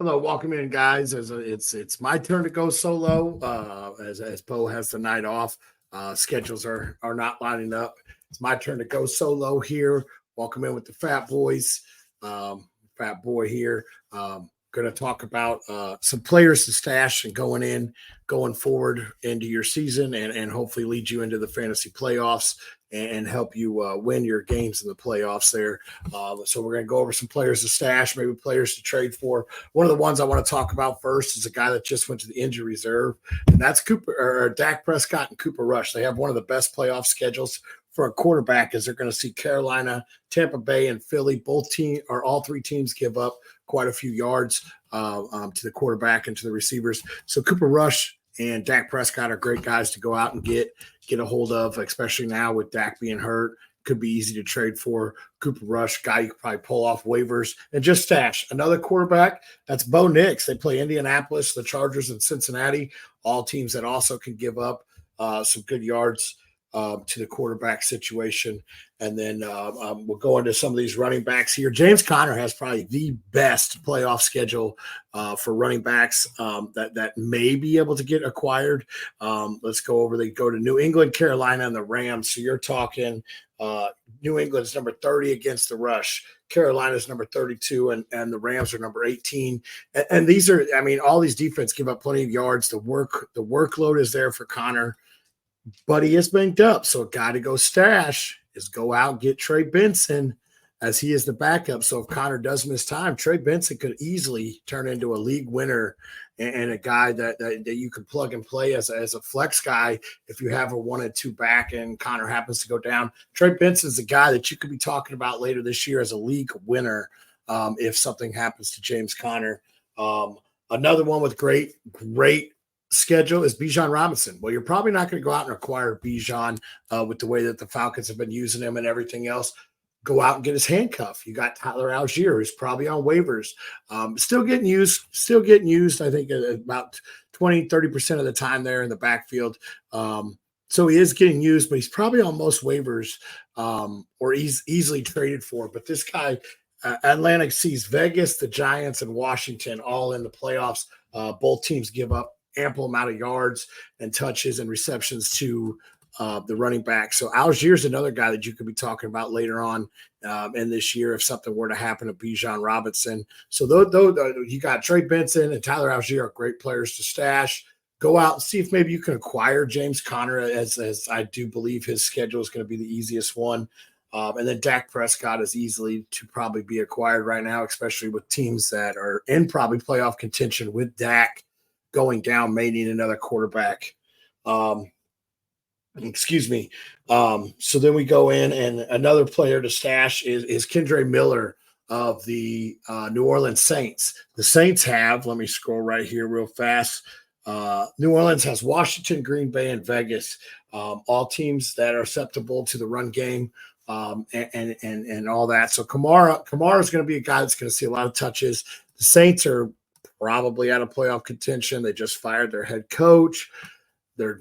Hello, welcome in, guys. It's my turn to go solo. As Bo has the night off, schedules are not lining up. It's my turn to go solo here. Welcome in with the Fat Boys. Fat Boy here. Going to talk about some players to stash and going forward into your season, and hopefully lead you into the fantasy playoffs and help you win your games in the playoffs there. So we're going to go over some players to stash, maybe players to trade for. One of the ones I want to talk about first is a guy that just went to the injury reserve, and that's Dak Prescott and Cooper Rush. They have one of the best playoff schedules for a quarterback, as they're going to see Carolina, Tampa Bay, and Philly. All three teams give up quite a few yards to the quarterback and to the receivers. So Cooper Rush and Dak Prescott are great guys to go out and get a hold of, especially now with Dak being hurt. Could be easy to trade for. Cooper Rush, guy you could probably pull off waivers and just stash. Another quarterback, that's Bo Nix. They play Indianapolis, the Chargers, and Cincinnati, all teams that also can give up some good yards to the quarterback situation. And then we'll go into some of these running backs here. James Conner has probably the best playoff schedule for running backs that may be able to get acquired. Let's go over. They go to New England, Carolina, and the Rams. So you're talking New England's number 30 against the rush. Carolina's number 32, and the Rams are number 18. And these are, all these defense give up plenty of yards. The workload is there for Conner, but he is banged up. So a guy to go stash is go out and get Trey Benson, as he is the backup. So if Conner does miss time, Trey Benson could easily turn into a league winner and a guy that you could plug and play as a flex guy if you have a 1 and 2 back and Conner happens to go down. Trey Benson is a guy that you could be talking about later this year as a league winner if something happens to James Conner. Another one with great schedule is Bijan Robinson. Well, you're probably not going to go out and acquire Bijan with the way that the Falcons have been using him and everything else. Go out and get his handcuff. You got Tyler Algier, who's probably on waivers. Still getting used, I think, about 20, 30% of the time there in the backfield. So he is getting used, but he's probably on most waivers or he's easily traded for. But this guy, Atlanta sees Vegas, the Giants, and Washington all in the playoffs. Both teams give up ample amount of yards and touches and receptions to the running back. So Algier's another guy that you could be talking about later on in this year if something were to happen to Bijan Robinson. So though you got Trey Benson and Tyler Algier are great players to stash. Go out and see if maybe you can acquire James Conner, as I do believe his schedule is going to be the easiest one. And then Dak Prescott is easily to probably be acquired right now, especially with teams that are in probably playoff contention with Dak going down, may need another quarterback. Excuse me. So then we go in, and another player to stash is Kendre Miller of the New Orleans Saints. The Saints have, let me scroll right here real fast. New Orleans has Washington, Green Bay, and Vegas, all teams that are susceptible to the run game and all that. So Kamara is going to be a guy that's going to see a lot of touches. The Saints are probably out of playoff contention. They just fired their head coach. They're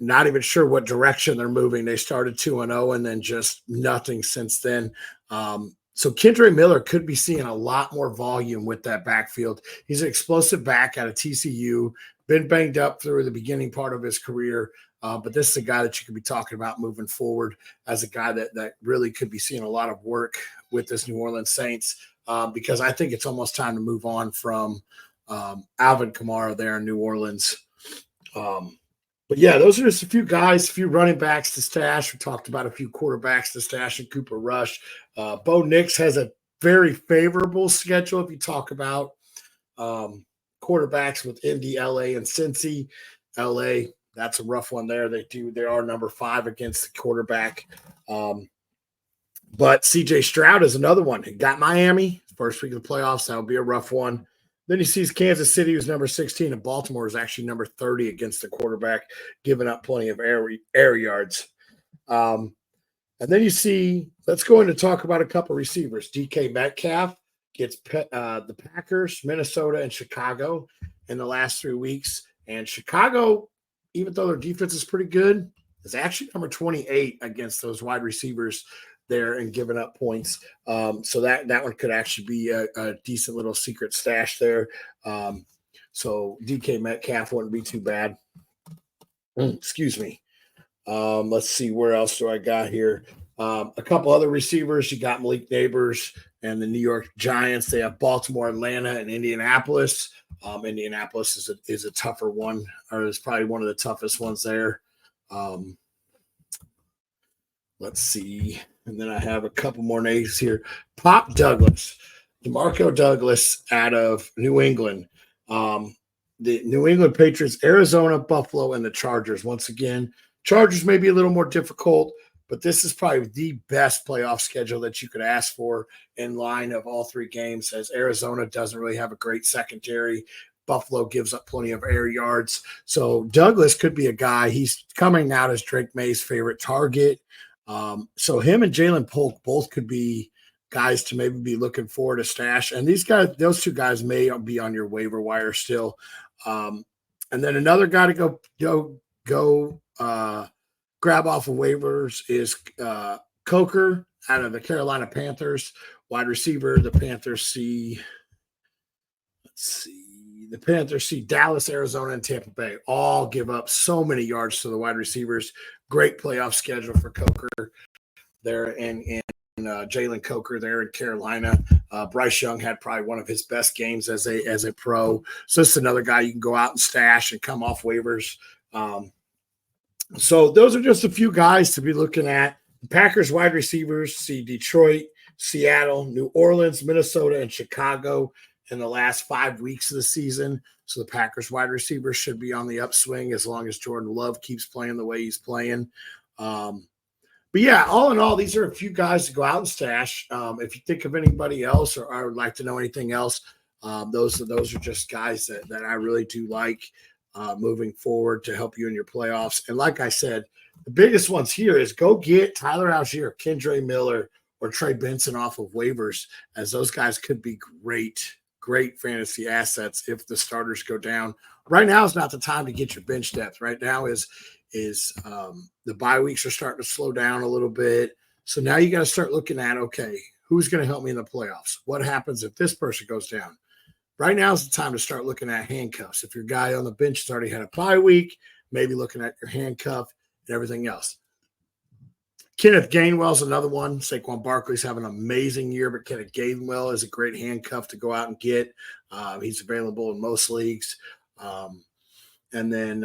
not even sure what direction they're moving. They started 2-0 and then just nothing since then. So Kendre Miller could be seeing a lot more volume with that backfield. He's an explosive back out of TCU, been banged up through the beginning part of his career. But this is a guy that you could be talking about moving forward as a guy that really could be seeing a lot of work with this New Orleans Saints. Because I think it's almost time to move on from Alvin Kamara there in New Orleans. But yeah, those are just a few guys, a few running backs to stash. We talked about a few quarterbacks to stash and Cooper Rush. Bo Nix has a very favorable schedule if you talk about quarterbacks with Indy, LA, and Cincy. LA, that's a rough one there. They are number 5 against the quarterback. But CJ Stroud is another one. He got Miami first week of the playoffs. That would be a rough one. Then he sees Kansas City, who's number 16, and Baltimore is actually number 30 against the quarterback, giving up plenty of air yards. And then you see, let's go in and talk about a couple receivers. DK Metcalf gets the Packers, Minnesota, and Chicago in the last 3 weeks. And Chicago, even though their defense is pretty good, is actually number 28 against those wide receivers there and giving up points. So that one could actually be a decent little secret stash there. So DK Metcalf wouldn't be too bad. Excuse me. Let's see, where else do I got here? A couple other receivers. You got Malik Neighbors and the New York Giants. They have Baltimore, Atlanta, and Indianapolis. Indianapolis is a tougher one, or is probably one of the toughest ones there. Let's see. And then I have a couple more names here. Pop Douglas, DeMarco Douglas out of New England. The New England Patriots, Arizona, Buffalo, and the Chargers. Once again, Chargers may be a little more difficult, but this is probably the best playoff schedule that you could ask for in line of all three games, as Arizona doesn't really have a great secondary. Buffalo gives up plenty of air yards. So Douglas could be a guy. He's coming out as Drake May's favorite target. So him and Jalen Polk both could be guys to maybe be looking forward to stash. And these guys, those two guys may be on your waiver wire still. And then another guy to go grab off of waivers is Coker out of the Carolina Panthers, wide receiver. The Panthers see Dallas, Arizona, and Tampa Bay all give up so many yards to the wide receivers. Great playoff schedule for Coker there, and Jalen Coker there in Carolina. Bryce Young had probably one of his best games as a pro. So this is another guy you can go out and stash and come off waivers. So those are just a few guys to be looking at. The Packers wide receivers see Detroit, Seattle, New Orleans, Minnesota, and Chicago in the last 5 weeks of the season. So the Packers wide receivers should be on the upswing as long as Jordan Love keeps playing the way he's playing. But yeah, all in all, these are a few guys to go out and stash. If you think of anybody else or would like to know anything else, those are just guys that I really do like moving forward to help you in your playoffs. And like I said, the biggest ones here is go get Tyler Algier, Kendre Miller, or Trey Benson off of waivers, as those guys could be great fantasy assets if the starters go down. Right now is not the time to get your bench depth. Right now is the bye weeks are starting to slow down a little bit. So now you got to start looking at, okay, who's going to help me in the playoffs? What happens if this person goes down? Right now is the time to start looking at handcuffs. If your guy on the bench has already had a bye week, maybe looking at your handcuff and everything else. Kenneth Gainwell's another one. Saquon Barkley's having an amazing year, but Kenneth Gainwell is a great handcuff to go out and get. He's available in most leagues. And then,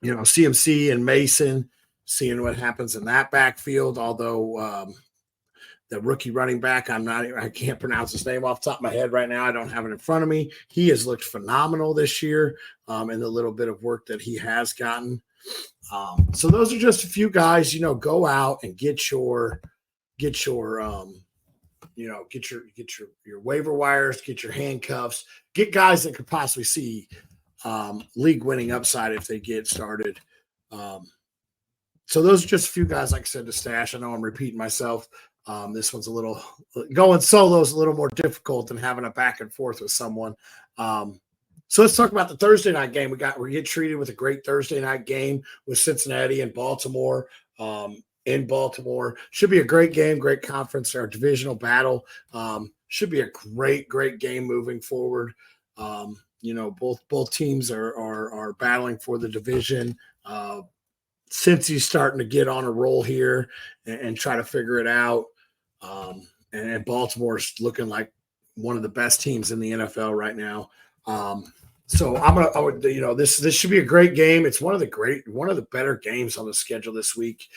CMC and Mason, seeing what happens in that backfield, although the rookie running back, I can't pronounce his name off the top of my head right now. I don't have it in front of me. He has looked phenomenal this year in the little bit of work that he has gotten. So those are just a few guys, go out and get your waiver wires, get your handcuffs, get guys that could possibly see league winning upside if they get started. So those are just a few guys, like I said, to stash. I know I'm repeating myself. This one's going solo is a little more difficult than having a back and forth with someone. So let's talk about the Thursday night game. We get treated with a great Thursday night game with Cincinnati and Baltimore. In Baltimore, should be a great game, great conference, our divisional battle. Should be a great game moving forward. Both teams are battling for the division. Cincy's starting to get on a roll here and try to figure it out. And Baltimore's looking like one of the best teams in the NFL right now. So this should be a great game. It's one of the better games on the schedule this week.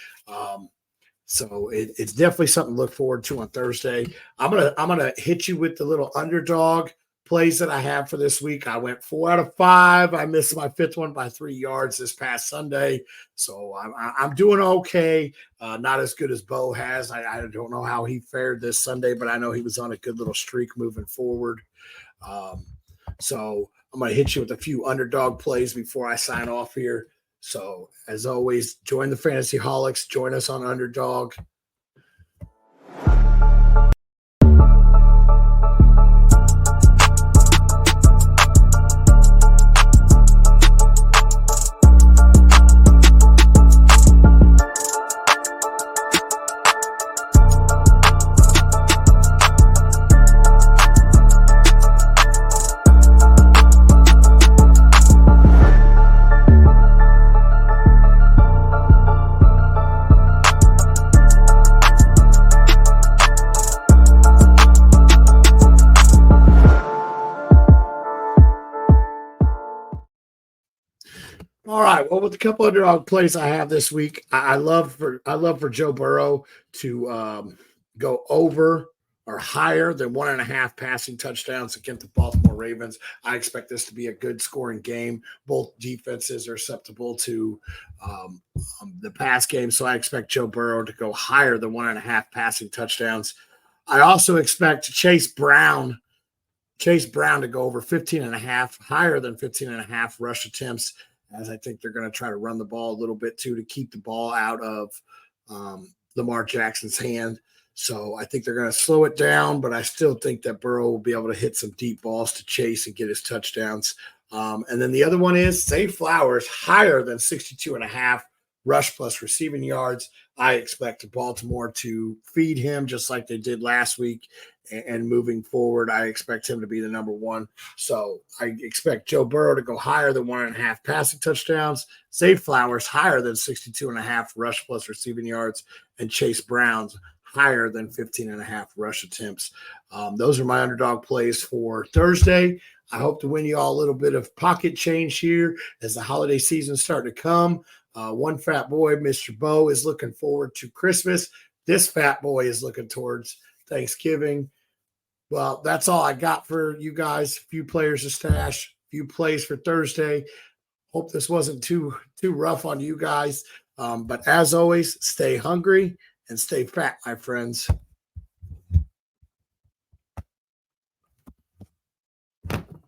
So it's definitely something to look forward to on Thursday. I'm gonna hit you with the little underdog plays that I have for this week. I went 4 out of 5. I missed my 5th one by 3 yards this past Sunday. So I'm doing okay. Not as good as Bo has. I don't know how he fared this Sunday, but I know he was on a good little streak moving forward. So I'm going to hit you with a few underdog plays before I sign off here. So as always, join the Fantasy Holics. Join us on Underdog. All right. Well, with a couple underdog plays I have this week, I love for Joe Burrow to go over or higher than 1.5 passing touchdowns against the Baltimore Ravens. I expect this to be a good scoring game. Both defenses are susceptible to the pass game, so I expect Joe Burrow to go higher than 1.5 passing touchdowns. I also expect Chase Brown to go over 15.5, higher than 15.5 rush attempts, as I think they're going to try to run the ball a little bit too to keep the ball out of Lamar Jackson's hand. So I think they're going to slow it down, but I still think that Burrow will be able to hit some deep balls to Chase and get his touchdowns. And then the other one is Zay Flowers, higher than 62.5 rush plus receiving yards. I expect Baltimore to feed him just like they did last week. And moving forward, I expect him to be the number one. So I expect Joe Burrow to go higher than 1.5 passing touchdowns, Zay Flowers higher than 62.5 rush plus receiving yards, and Chase Brown's higher than 15.5 rush attempts. Those are my underdog plays for Thursday. I hope to win you all a little bit of pocket change here as the holiday season starting to come. One fat boy, Mr. Bo, is looking forward to Christmas. This fat boy is looking towards Thanksgiving. Well, that's all I got for you guys. A few players to stash, a few plays for Thursday. Hope this wasn't too rough on you guys. But as always, stay hungry and stay fat, my friends.